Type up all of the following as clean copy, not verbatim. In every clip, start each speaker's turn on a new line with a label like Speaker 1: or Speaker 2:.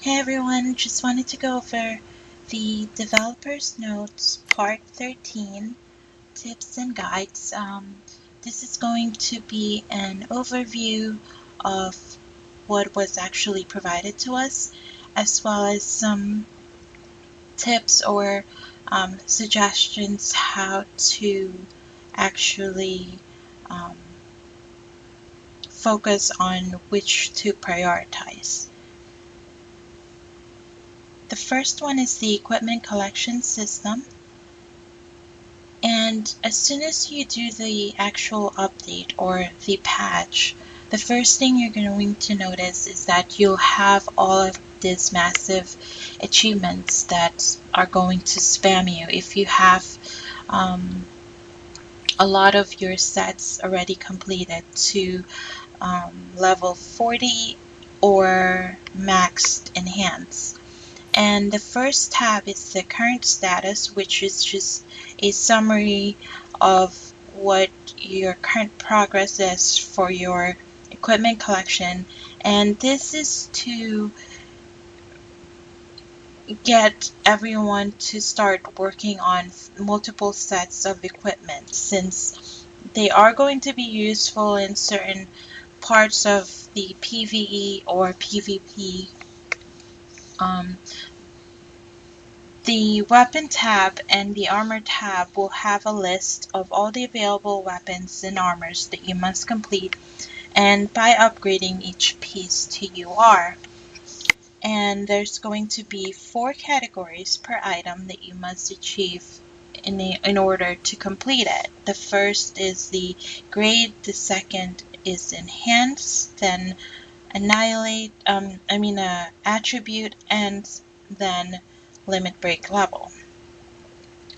Speaker 1: Hey everyone, just wanted to go over the Developer's Notes Part 13, Tips and Guides. This is going to be an overview of what was actually provided to us, as well as some tips or suggestions how to actually um, focus on which to prioritize. The first one is the equipment collection system. And as soon as you do the actual update or the patch, the first thing you're going to notice is that you'll have all of these massive achievements that are going to spam you if you have a lot of your sets already completed to level 40 or maxed enhance. And the first tab is the current status, which is just a summary of what your current progress is for your equipment collection. And this is to get everyone to start working on multiple sets of equipment, since they are going to be useful in certain parts of the PvE or PvP. The Weapon tab and the Armor tab will have a list of all the available weapons and armors that you must complete, and by upgrading each piece to UR. And there's going to be 4 categories per item that you must achieve in order to complete it. The first is the grade, the second is enhance, then annihilate, attribute, and then limit break level.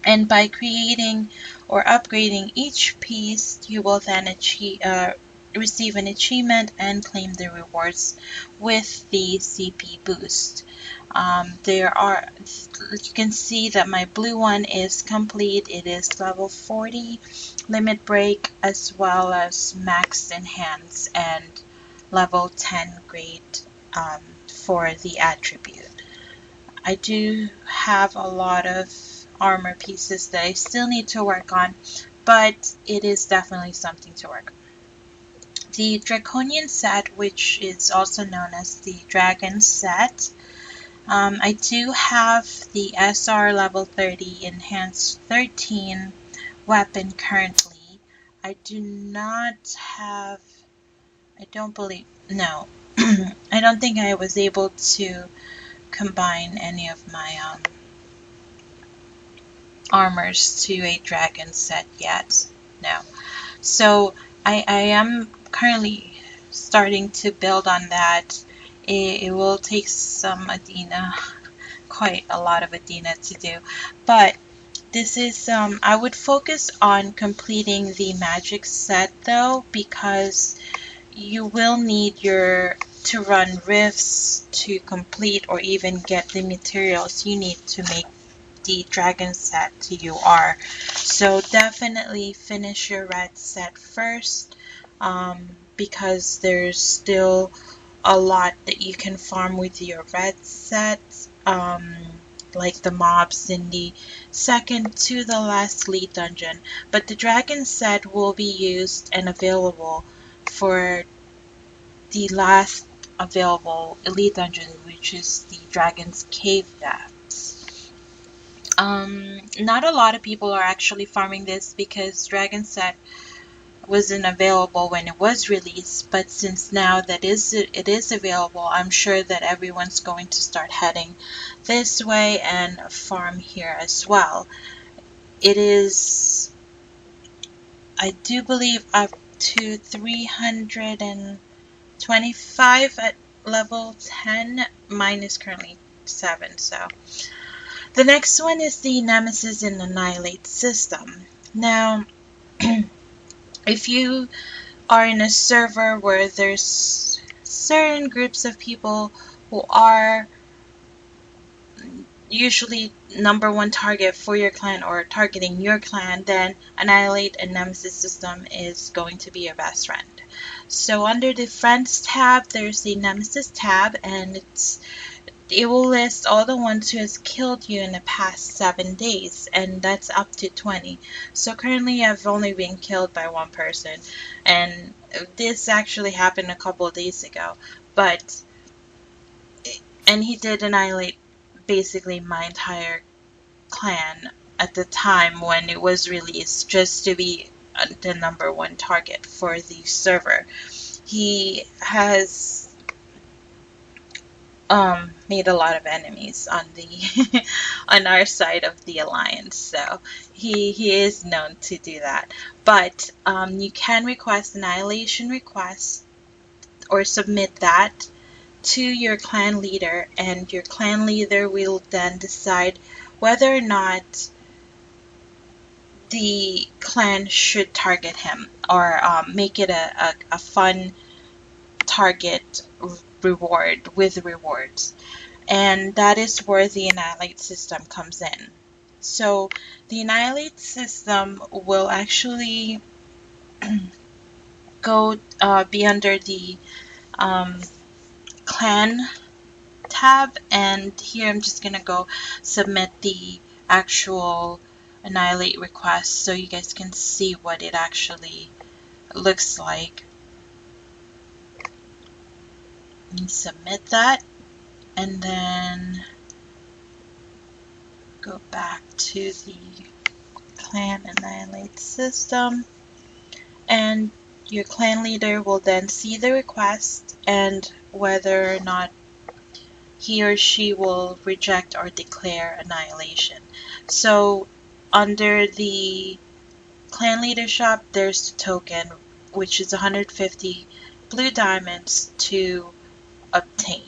Speaker 1: And by creating or upgrading each piece, you will then receive an achievement and claim the rewards with the CP boost. You can see that my blue one is complete. It is level 40 limit break, as well as max enhance and level 10 grade for the attribute. I do have a lot of armor pieces that I still need to work on, but it is definitely something to work on. The Draconian set, which is also known as the Dragon set, I do have the SR level 30 enhanced 13 weapon currently. I do not have, I don't believe, no, I don't think I was able to combine any of my armors to a dragon set yet. No. So I am currently starting to build on that. It will take some Adina, quite a lot of Adina to do. But this is, I would focus on completing the magic set though, because you will need to run rifts to complete or even get the materials you need to make the dragon set to UR. So definitely finish your red set first, because there's still a lot that you can farm with your red set, like the mobs in the second to the last elite dungeon. But the dragon set will be used and available for the last available elite dungeon, which is the Dragon's Cave Depths. Not a lot of people are actually farming this because Dragon Set wasn't available when it was released, but since now that it is available, I'm sure that everyone's going to start heading this way and farm here as well. It is, I do believe, up to 325 at level 10. Mine is currently 7, so. The next one is the Nemesis and Annihilate system. Now, if you are in a server where there's certain groups of people who are usually #1 target for your clan or targeting your clan, then Annihilate and Nemesis system is going to be your best friend. So under the Friends tab, there's the Nemesis tab, and it's it will list all the ones who has killed you in the past 7 days, and that's up to 20. So currently I've only been killed by one person, and this actually happened a couple of days ago. And he did annihilate basically my entire clan at the time when it was released, just to be the #1 target for the server. He has made a lot of enemies on the on our side of the alliance, so he is known to do that. But you can request annihilation requests or submit that to your clan leader, and your clan leader will then decide whether or not the clan should target him, or make it a fun target reward with rewards. And that is where the Annihilate system comes in. So the Annihilate system will actually go be under the clan tab, and here I'm just gonna go submit the actual Annihilate request so you guys can see what it actually looks like. You submit that, and then go back to the clan Annihilate system, and your clan leader will then see the request and whether or not he or she will reject or declare annihilation. So under the clan leader shop, there's the token, which is 150 blue diamonds to obtain.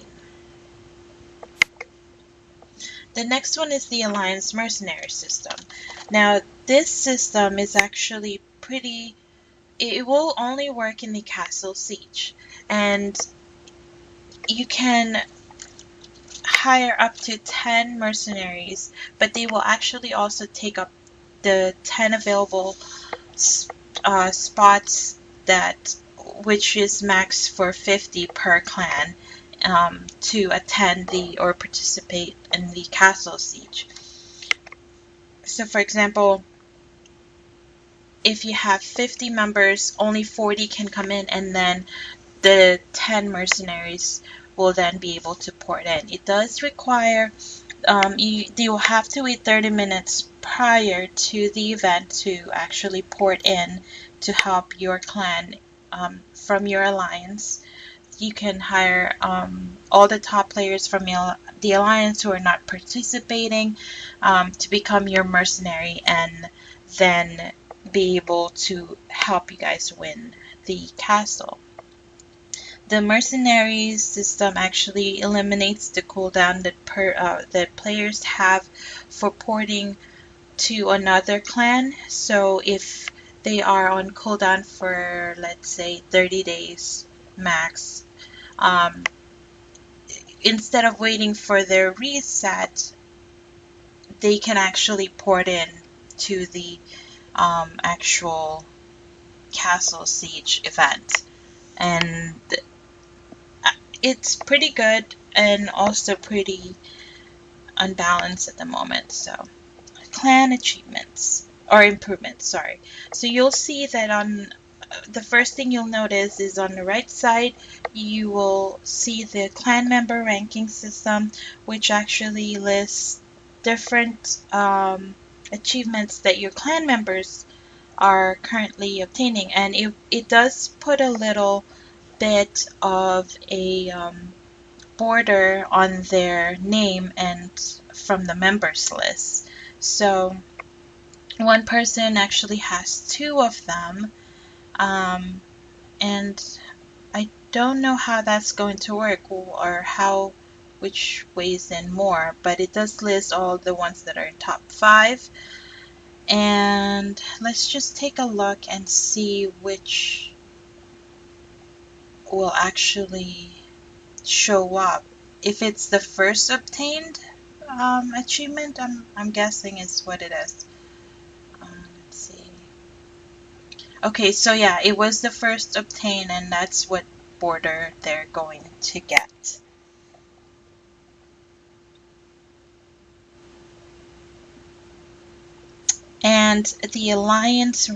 Speaker 1: The next one is the Alliance Mercenary system. Now, this system is actually pretty... It will only work in the castle siege, and you can hire up to 10 mercenaries, but they will actually also take up the 10 available spots, that which is max for 50 per clan, to attend the or participate in the castle siege. So for example, if you have 50 members, only 40 can come in, and then the 10 mercenaries will then be able to port in. It does require you will have to wait 30 minutes prior to the event to actually port in to help your clan from your alliance. You can hire all the top players from the alliance who are not participating to become your mercenary, and then be able to help you guys win the castle. The mercenary system actually eliminates the cooldown that players have for porting to another clan. So if they are on cooldown for, let's say, 30 days max, instead of waiting for their reset, they can actually port in to the actual castle siege event. And it's pretty good and also pretty unbalanced at the moment. So clan achievements or improvements, sorry. So you'll see that on the first thing you'll notice is on the right side you will see the clan member ranking system, which actually lists different achievements that your clan members are currently obtaining, and it does put a little bit of a border on their name and from the members list. So one person actually has 2 of them, and I don't know how that's going to work, or which weighs in more, but it does list all the ones that are in top 5. And let's just take a look and see which will actually show up. If it's the first obtained achievement, I'm guessing is what it is. Let's see. Okay, so yeah, it was the first obtained, and that's what border they're going to get. and the alliance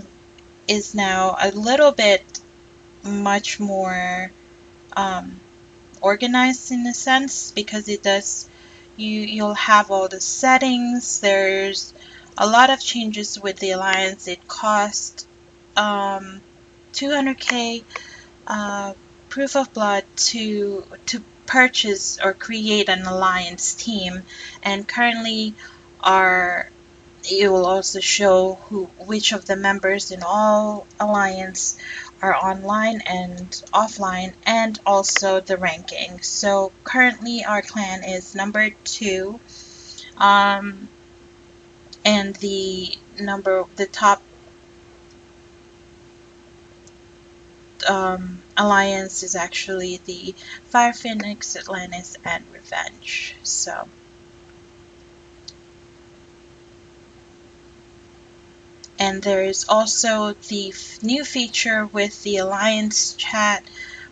Speaker 1: is now a little bit much more organized in a sense, because it does, you'll have all the settings. There's a lot of changes with the alliance. It costs 200k proof of blood to purchase or create an alliance team, and currently it will also show which of the members in all alliance are online and offline, and also the ranking. So currently our clan is number 2, and the top alliance is actually the Fire Phoenix, Atlantis, and Revenge. So and there is also the new feature with the alliance chat,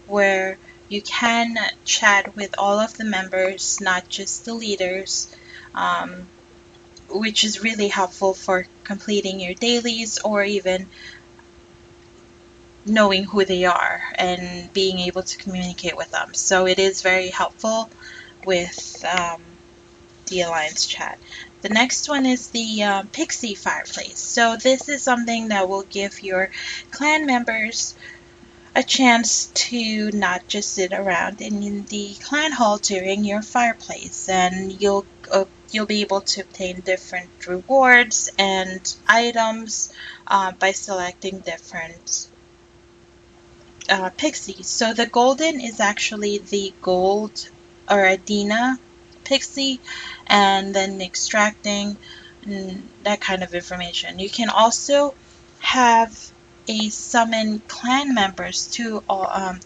Speaker 1: where you can chat with all of the members, not just the leaders, which is really helpful for completing your dailies, or even knowing who they are and being able to communicate with them. So it is very helpful with the alliance chat. The next one is the Pixie Fireplace. So this is something that will give your clan members a chance to not just sit around in the clan hall during your fireplace, and you'll be able to obtain different rewards and items by selecting different pixies. So the golden is actually the gold or Adina pixie, and then extracting that kind of information. You can also have a summon clan members to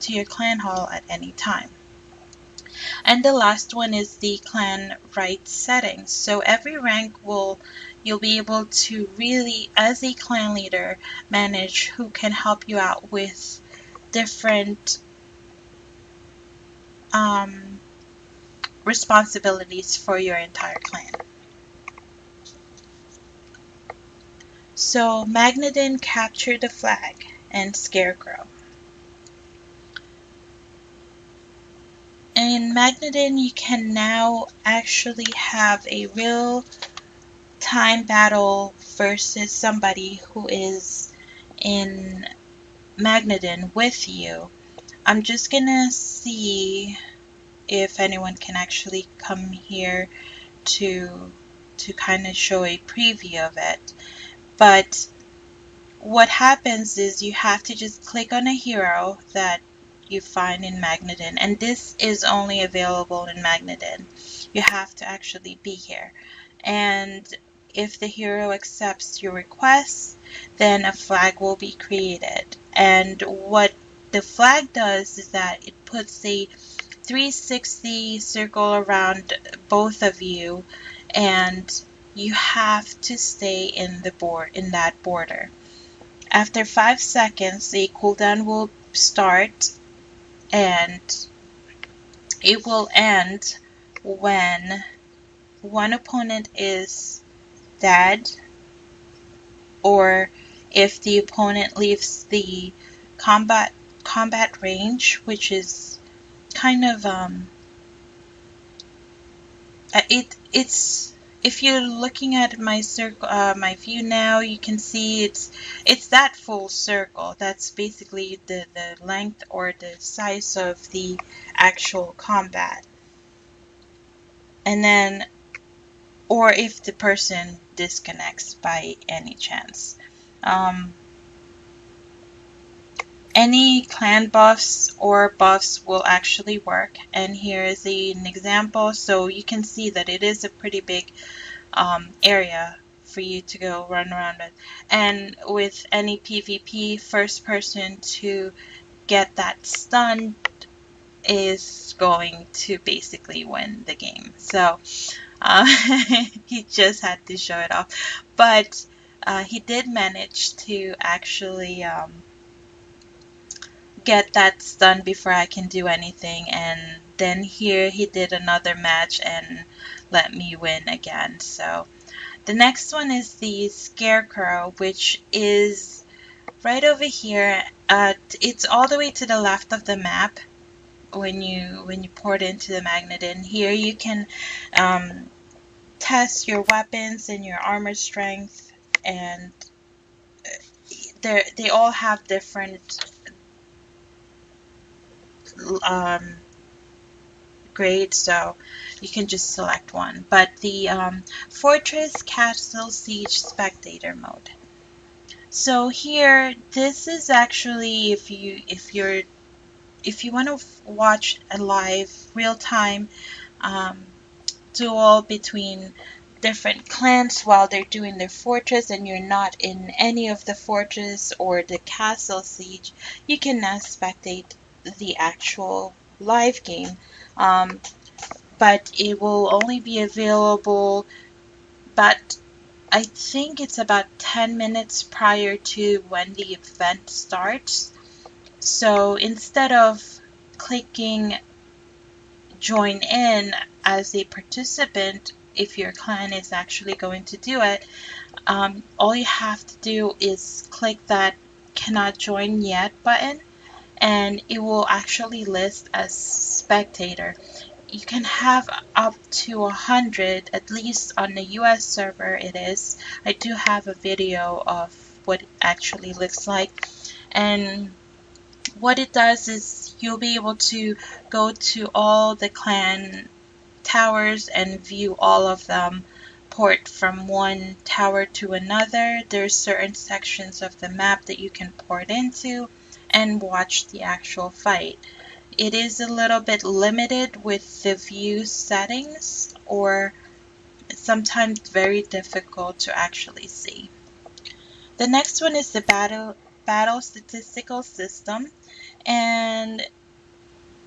Speaker 1: your clan hall at any time. And the last one is the clan rights settings. So every rank you'll be able to really, as a clan leader, manage who can help you out with different responsibilities for your entire clan. So Magnadin, Capture the Flag, and Scarecrow. In Magnadin, you can now actually have a real time battle versus somebody who is in Magnadin with you. I'm just gonna see if anyone can actually come here to kind of show a preview of it. But what happens is you have to just click on a hero that you find in Magnadin, and this is only available in Magnadin. You have to actually be here, and if the hero accepts your request, then a flag will be created. And what the flag does is that it puts a 360 circle around both of you, and you have to stay in that border. After 5 seconds, a cooldown will start, and it will end when one opponent is dead, or if the opponent leaves the combat range, which is kind of it's if you're looking at my circle, my view now, you can see it's that full circle. That's basically the length or the size of the actual combat. And then, or if the person disconnects by any chance. Any clan buffs or buffs will actually work, and here is an example. So you can see that it is a pretty big area for you to go run around with, and with any PvP, first person to get that stun is going to basically win the game. So he just had to show it off, but he did manage to actually get that stun before I can do anything, and then here he did another match and let me win again. So The next one is the Scarecrow, which is right over here. It's all the way to the left of the map when you port into the Magnadin. Here you can test your weapons and your armor strength, and they all have different grades, so you can just select one. But the Fortress Castle Siege Spectator mode. So here, this is actually if you want to watch a live real time duel between different clans while they're doing their fortress and you're not in any of the fortress or the castle siege, you can now spectate the actual live game. But it will only be available, but I think it's about 10 minutes prior to when the event starts. So instead of clicking join in as a participant, if your clan is actually going to do it, all you have to do is click that cannot join yet button, and it will actually list as spectator. You can have up to 100, at least on the US server it is. I do have a video of what it actually looks like, and what it does is you'll be able to go to all the clan towers and view all of them, port from one tower to another. There's certain sections of the map that you can port into and watch the actual fight. It is a little bit limited with the view settings, or sometimes very difficult to actually see. The next one is the battle statistical system, and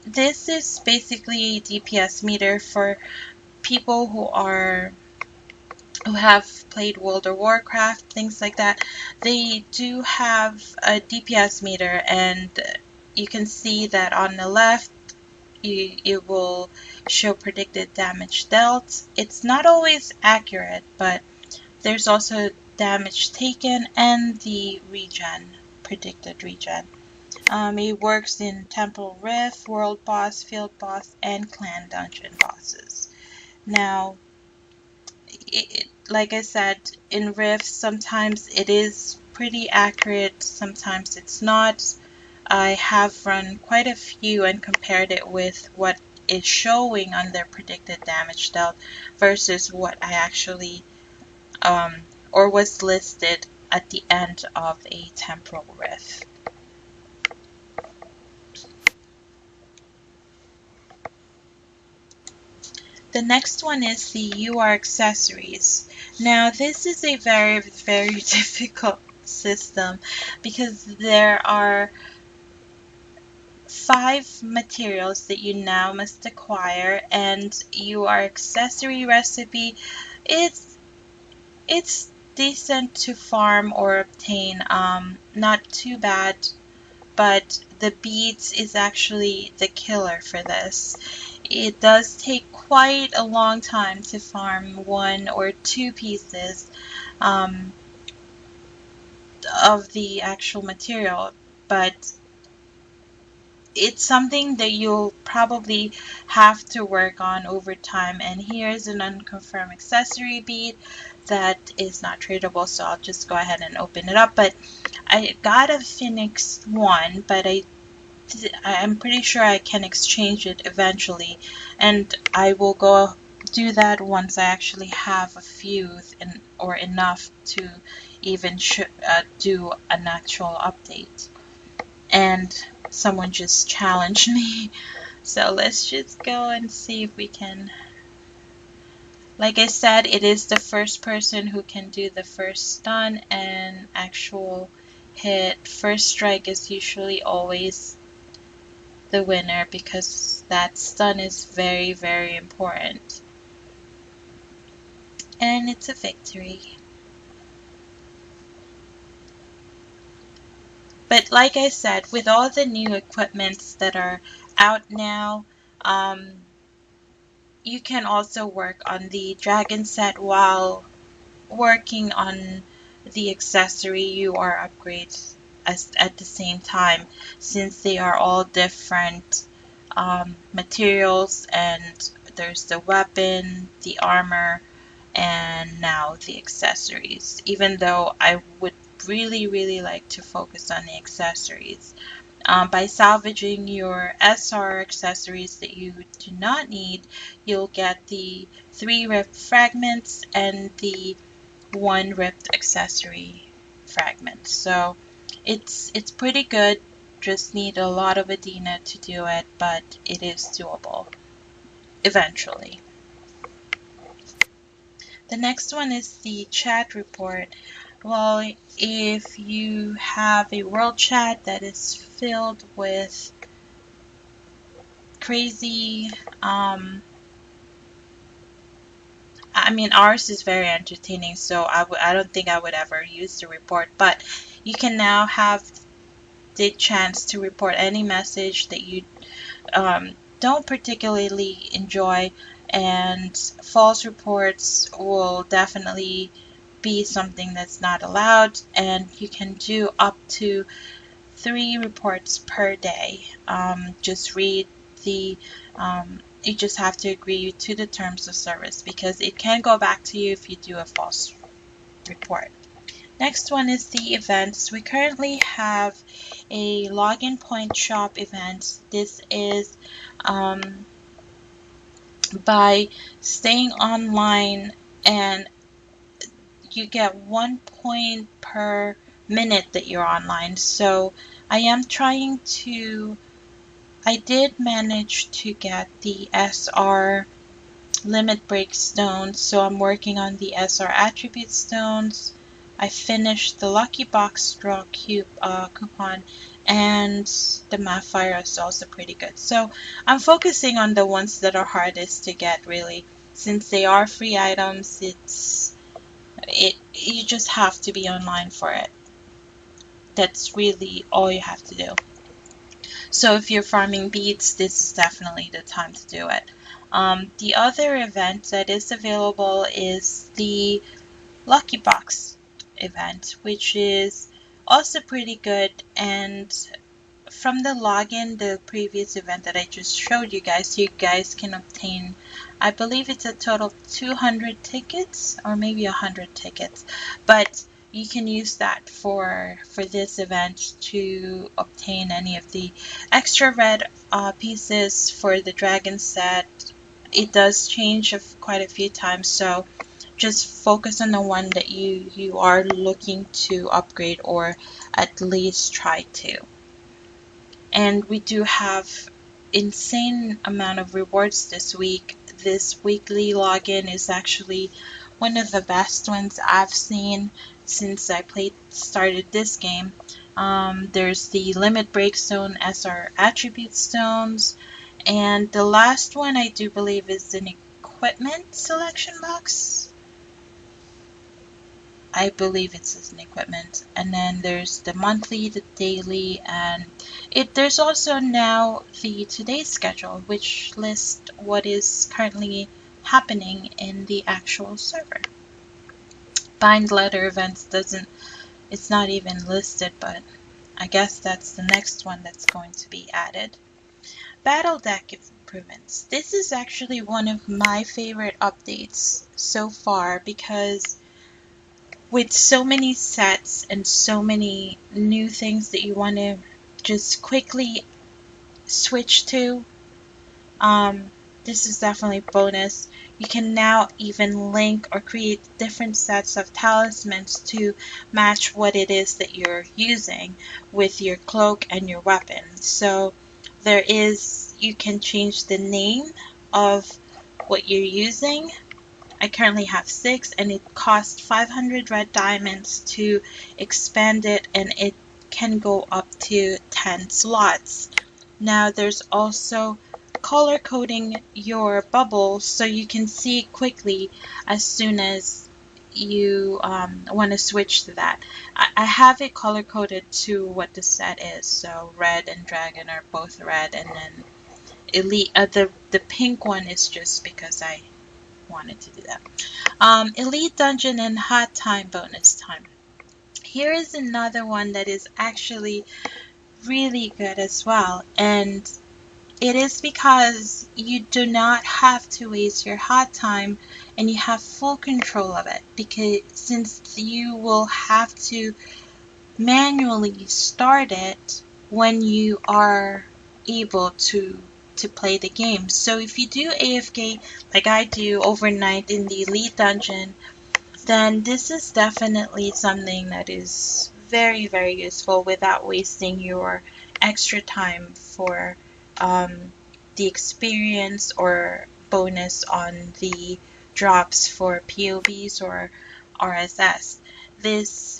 Speaker 1: this is basically a DPS meter for people who have played World of Warcraft, things like that. They do have a DPS meter, and you can see that on the left it will show predicted damage dealt. It's not always accurate, but there's also damage taken and the regen, predicted regen. It works in Temple Rift, World Boss, Field Boss, and Clan Dungeon bosses. Now, like I said, in Rift, sometimes it is pretty accurate, sometimes it's not. I have run quite a few and compared it with what is showing on their predicted damage dealt versus what I actually, or was listed at the end of a Temporal Rift. The next one is the UR accessories. Now this is a very, very difficult system because there are 5 materials that you now must acquire, and UR accessory recipe it's decent to farm or obtain, not too bad, but the beads is actually the killer for this. It does take quite a long time to farm 1 or 2 pieces of the actual material, but it's something that you'll probably have to work on over time. And here's an unconfirmed accessory bead that is not tradable, so I'll just go ahead and open it up. But I got a Phoenix one, but I'm pretty sure I can exchange it eventually, and I will go do that once I actually have a few or enough to even do an actual update. And someone just challenged me, so let's just go and see if we can. Like I said, it is the first person who can do the first stun and actual hit. First strike is usually always the winner because that stun is very, very important. And it's a victory. But like I said, with all the new equipments that are out now, you can also work on the dragon set while working on the accessory, you are upgrades at the same time, since they are all different materials, and there's the weapon, the armor, and now the accessories. Even though I would really like to focus on the accessories. By salvaging your SR accessories that you do not need, you'll get the 3 ripped fragments and the 1 ripped accessory fragment. So it's pretty good. Just need a lot of Adina to do it, but it is doable eventually. The next one is the chat report. Well, if you have a world chat that is filled with crazy, I mean, ours is very entertaining, so I don't think I would ever use the report, but you can now have the chance to report any message that you don't particularly enjoy, and false reports will definitely be something that's not allowed, and you can do up to 3 reports per day. Just read the you just have to agree to the terms of service, because it can go back to you if you do a false report. Next one is the events. We currently have a login point shop event. This is by staying online, and you get 1 point per minute that you're online. So I did manage to get the SR limit break stones, so I'm working on the SR attribute stones. I finished the lucky box draw coupon, and the map fire is also pretty good. So I'm focusing on the ones that are hardest to get, really, since they are free items. You just have to be online for it. That's really all you have to do. So if you're farming beads, this is definitely the time to do it. The other event that is available is the Lucky Box event, which is also pretty good. And from the login, the previous event that I just showed you guys can obtain, I believe it's a total of 200 tickets, or maybe 100 tickets, but you can use that for this event to obtain any of the extra red pieces for the dragon set. It does change quite a few times, so just focus on the one that you are looking to upgrade, or at least try to. And we do have insane amount of rewards this week. This weekly login is actually one of the best ones I've seen since I started this game. There's the limit break stone SR attribute stones, and the last one I do believe is an equipment selection box. I believe it's an equipment. And then there's the monthly, the daily, and there's also now the today's schedule, which lists what is currently happening in the actual server. Bind letter events it's not even listed, but I guess that's the next one that's going to be added. Battle deck improvements. This is actually one of my favorite updates so far, because with so many sets and so many new things that you want to just quickly switch to, this is definitely a bonus. You can now even link or create different sets of talismans to match what it is that you're using with your cloak and your weapon. So you can change the name of what you're using. I currently have 6, and it costs 500 red diamonds to expand it, and it can go up to 10 slots. Now there's also color coding your bubbles, so you can see quickly as soon as you want to switch to that. I have it color coded to what the set is, so red and dragon are both red, and then elite, the pink one is just because I wanted to do that. Elite Dungeon and Hot Time bonus time. Here is another one that is actually really good as well, and it is because you do not have to waste your hot time and you have full control of it, because since you will have to manually start it when you are able to play the game. So if you do AFK like I do overnight in the Elite Dungeon, then this is definitely something that is very, very useful without wasting your extra time for the experience or bonus on the drops for POVs or RSS. This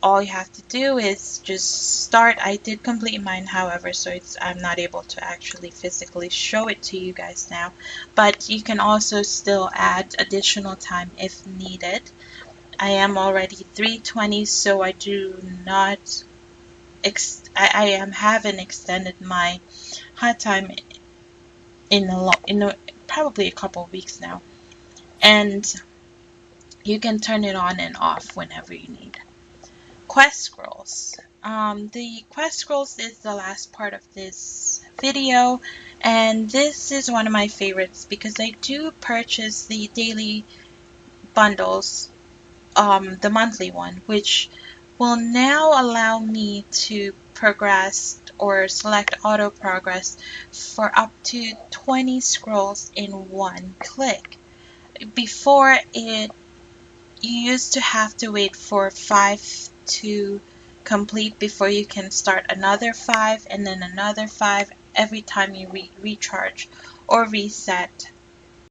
Speaker 1: all you have to do is just start. I did complete mine, however, so I'm not able to actually physically show it to you guys now, but you can also still add additional time if needed. I am already 320, so I do not haven't extended my hot time in probably a couple of weeks now, and you can turn it on and off whenever you need. Quest scrolls. The quest scrolls is the last part of this video, and this is one of my favorites because I do purchase the daily bundles, the monthly one, which will now allow me to progress or select auto progress for up to 20 scrolls in one click. Before, you used to have to wait for 5 to complete before you can start another 5 and then another 5 every time you recharge or reset